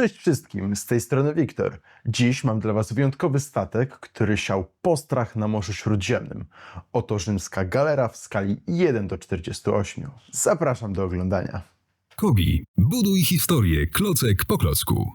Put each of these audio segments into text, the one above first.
Cześć wszystkim, z tej strony Wiktor. Dziś mam dla Was wyjątkowy statek, który siał postrach na Morzu Śródziemnym. Oto rzymska galera w skali 1:48. Zapraszam do oglądania. Kobi, buduj historię klocek po klocku.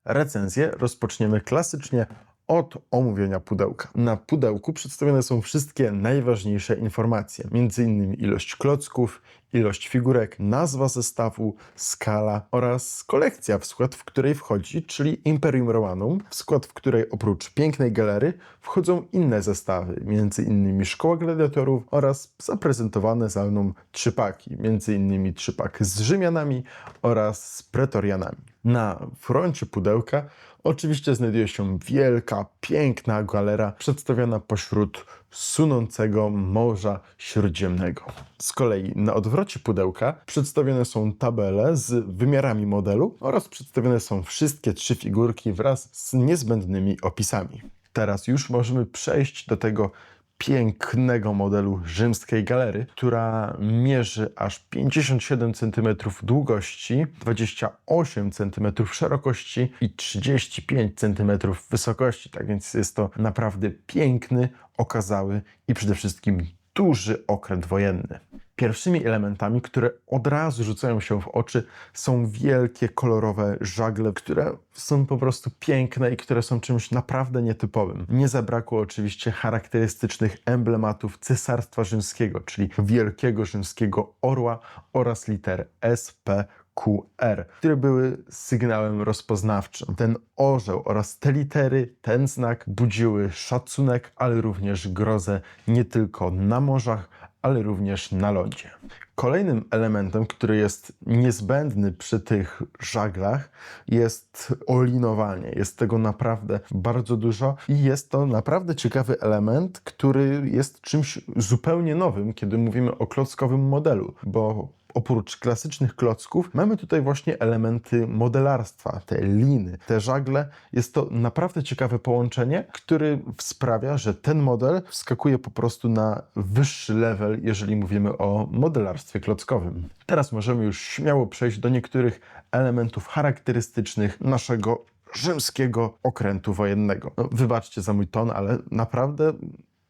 Recenzję rozpoczniemy klasycznie od omówienia pudełka. Na pudełku przedstawione są wszystkie najważniejsze informacje, m.in. ilość klocków, ilość figurek, nazwa zestawu, skala oraz kolekcja, w skład w której wchodzi, czyli Imperium Romanum, w skład w której oprócz pięknej galery wchodzą inne zestawy, m.in. Szkoła Gladiatorów oraz zaprezentowane za mną trzypaki, m.in. trzypak z Rzymianami oraz z Pretorianami. Na froncie pudełka oczywiście znajduje się wielka, piękna galera przedstawiona pośród sunącego Morza Śródziemnego. Z kolei na odwrocie pudełka przedstawione są tabele z wymiarami modelu oraz przedstawione są wszystkie trzy figurki wraz z niezbędnymi opisami. Teraz już możemy przejść do tego pięknego modelu rzymskiej galery, która mierzy aż 57 cm długości, 28 cm szerokości i 35 cm wysokości. Tak więc jest to naprawdę piękny, okazały i przede wszystkim duży okręt wojenny. Pierwszymi elementami, które od razu rzucają się w oczy, są wielkie, kolorowe żagle, które są po prostu piękne i które są czymś naprawdę nietypowym. Nie zabrakło oczywiście charakterystycznych emblematów Cesarstwa Rzymskiego, czyli wielkiego rzymskiego orła oraz liter SPQR, które były sygnałem rozpoznawczym. Ten orzeł oraz te litery, ten znak budziły szacunek, ale również grozę nie tylko na morzach, ale również na lądzie. Kolejnym elementem, który jest niezbędny przy tych żaglach, jest olinowanie. Jest tego naprawdę bardzo dużo i jest to naprawdę ciekawy element, który jest czymś zupełnie nowym, kiedy mówimy o klockowym modelu, bo oprócz klasycznych klocków mamy tutaj właśnie elementy modelarstwa, te liny, te żagle. Jest to naprawdę ciekawe połączenie, które sprawia, że ten model wskakuje po prostu na wyższy level, jeżeli mówimy o modelarstwie klockowym. Teraz możemy już śmiało przejść do niektórych elementów charakterystycznych naszego rzymskiego okrętu wojennego. No, wybaczcie za mój ton, ale naprawdę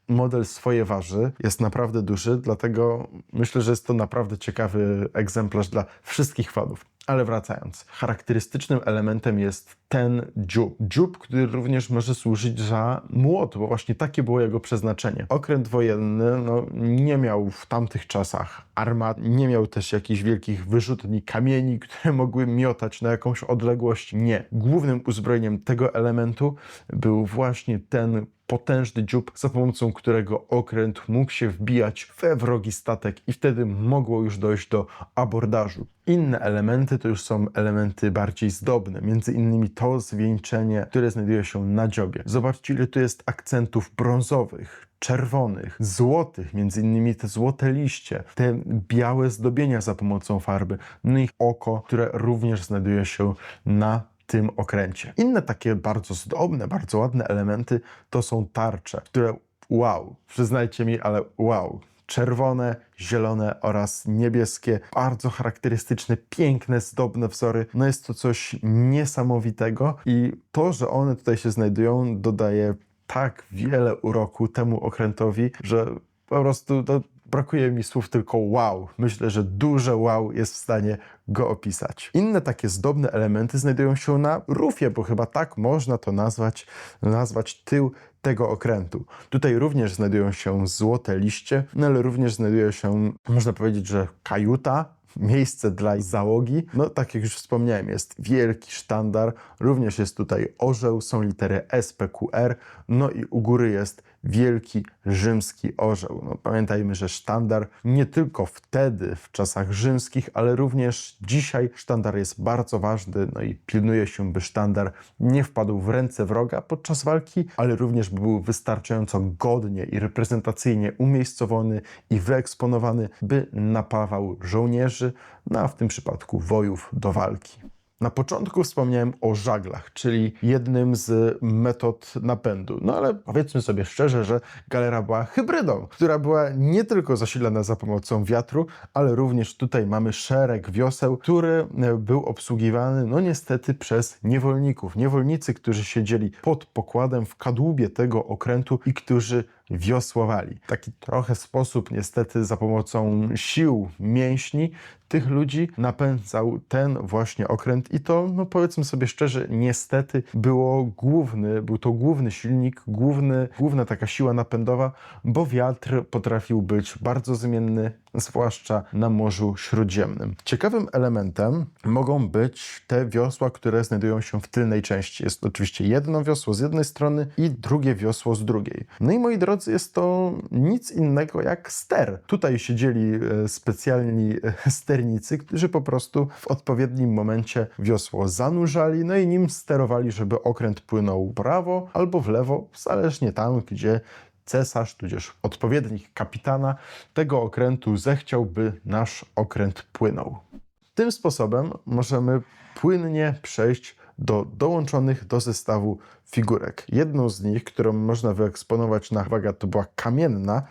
model swoje waży, jest naprawdę duży, dlatego myślę, że jest to naprawdę ciekawy egzemplarz dla wszystkich fanów. Ale wracając, charakterystycznym elementem jest ten dziób. Dziób, który również może służyć za młot, bo właśnie takie było jego przeznaczenie. Okręt wojenny nie miał w tamtych czasach armat, nie miał też jakichś wielkich wyrzutni kamieni, które mogły miotać na jakąś odległość. Nie. Głównym uzbrojeniem tego elementu był właśnie ten potężny dziób, za pomocą którego okręt mógł się wbijać we wrogi statek i wtedy mogło już dojść do abordażu. Inne elementy to już są elementy bardziej zdobne, między innymi to zwieńczenie, które znajduje się na dziobie. Zobaczcie, ile tu jest akcentów brązowych, czerwonych, złotych, między innymi te złote liście, te białe zdobienia za pomocą farby, no i oko, które również znajduje się na tym okręcie. Inne takie bardzo zdobne, bardzo ładne elementy to są tarcze, które wow, przyznajcie mi, ale wow. Czerwone, zielone oraz niebieskie, bardzo charakterystyczne, piękne, zdobne wzory. No jest to coś niesamowitego i to, że one tutaj się znajdują, dodaje tak wiele uroku temu okrętowi, że po prostu brakuje mi słów, tylko wow. Myślę, że duże wow jest w stanie go opisać. Inne takie zdobne elementy znajdują się na rufie, bo chyba tak można to nazwać tył tego okrętu. Tutaj również znajdują się złote liście, no ale również znajduje się, można powiedzieć, że kajuta, miejsce dla załogi. No tak jak już wspomniałem, jest wielki sztandar, również jest tutaj orzeł, są litery SPQR, no i u góry jest wielki rzymski orzeł. No, pamiętajmy, że sztandar nie tylko wtedy, w czasach rzymskich, ale również dzisiaj sztandar jest bardzo ważny, no i pilnuje się, by sztandar nie wpadł w ręce wroga podczas walki, ale również by był wystarczająco godnie i reprezentacyjnie umiejscowiony i wyeksponowany, by napawał żołnierzy, no a w tym przypadku wojów do walki. Na początku wspomniałem o żaglach, czyli jednym z metod napędu. No ale powiedzmy sobie szczerze, że galera była hybrydą, która była nie tylko zasilana za pomocą wiatru, ale również tutaj mamy szereg wioseł, który był obsługiwany, no niestety, przez niewolników. Niewolnicy, którzy siedzieli pod pokładem w kadłubie tego okrętu i którzy wiosłowali. Taki trochę sposób, niestety, za pomocą sił mięśni tych ludzi napędzał ten właśnie okręt i to, no powiedzmy sobie szczerze, niestety był to główny silnik, główna taka siła napędowa, bo wiatr potrafił być bardzo zmienny, zwłaszcza na Morzu Śródziemnym. Ciekawym elementem mogą być te wiosła, które znajdują się w tylnej części. Jest oczywiście jedno wiosło z jednej strony i drugie wiosło z drugiej. No i moi drodzy, jest to nic innego jak ster. Tutaj siedzieli specjalni sternicy, którzy po prostu w odpowiednim momencie wiosło zanurzali, no i nim sterowali, żeby okręt płynął w prawo albo w lewo, zależnie tam, gdzie cesarz, tudzież odpowiednik kapitana tego okrętu zechciał, by nasz okręt płynął. Tym sposobem możemy płynnie przejść do dołączonych do zestawu figurek. Jedną z nich, którą można wyeksponować na, uwaga, to była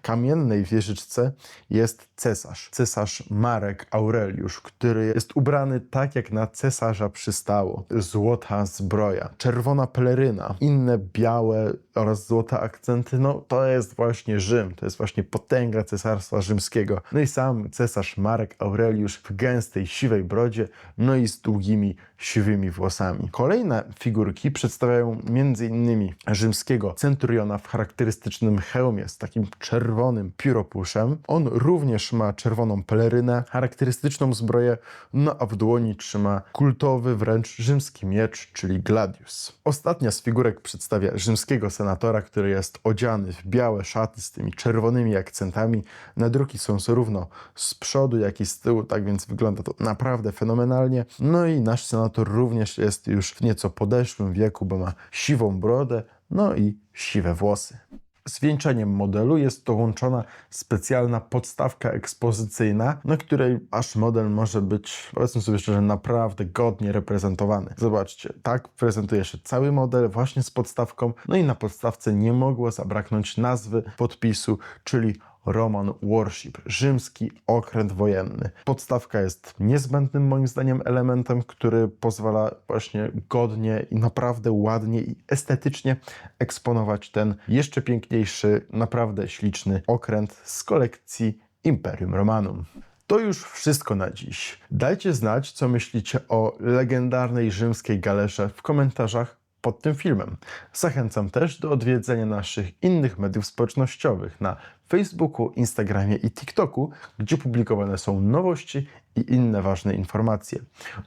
kamiennej wieżyczce, jest cesarz. Cesarz Marek Aureliusz, który jest ubrany tak, jak na cesarza przystało. Złota zbroja, czerwona peleryna, inne białe oraz złote akcenty. No to jest właśnie Rzym, to jest właśnie potęga Cesarstwa Rzymskiego. No i sam cesarz Marek Aureliusz w gęstej, siwej brodzie, no i z długimi, siwymi włosami. Kolejne figurki przedstawiają m.in. rzymskiego centuriona w charakterystycznym hełmie z takim czerwonym pióropuszem. On również ma czerwoną pelerynę, charakterystyczną zbroję, no a w dłoni trzyma kultowy wręcz rzymski miecz, czyli gladius. Ostatnia z figurek przedstawia rzymskiego senatora, który jest odziany w białe szaty z tymi czerwonymi akcentami. Nadruki są zarówno z przodu, jak i z tyłu, tak więc wygląda to naprawdę fenomenalnie. No i nasz senator również jest już w nieco podeszłym wieku, bo ma siwą brodę, no i siwe włosy. Zwieńczeniem modelu jest dołączona specjalna podstawka ekspozycyjna, na której wasz model może być, powiedzmy sobie szczerze, naprawdę godnie reprezentowany. Zobaczcie, tak prezentuje się cały model właśnie z podstawką, no i na podstawce nie mogło zabraknąć nazwy podpisu, czyli Roman Warship, rzymski okręt wojenny. Podstawka jest niezbędnym moim zdaniem elementem, który pozwala właśnie godnie i naprawdę ładnie i estetycznie eksponować ten jeszcze piękniejszy, naprawdę śliczny okręt z kolekcji Imperium Romanum. To już wszystko na dziś. Dajcie znać, co myślicie o legendarnej rzymskiej galerze w komentarzach pod tym filmem. Zachęcam też do odwiedzenia naszych innych mediów społecznościowych na Facebooku, Instagramie i TikToku, gdzie publikowane są nowości i inne ważne informacje.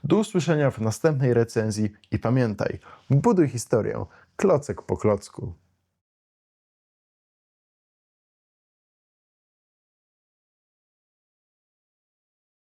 Do usłyszenia w następnej recenzji i pamiętaj, buduj historię klocek po klocku.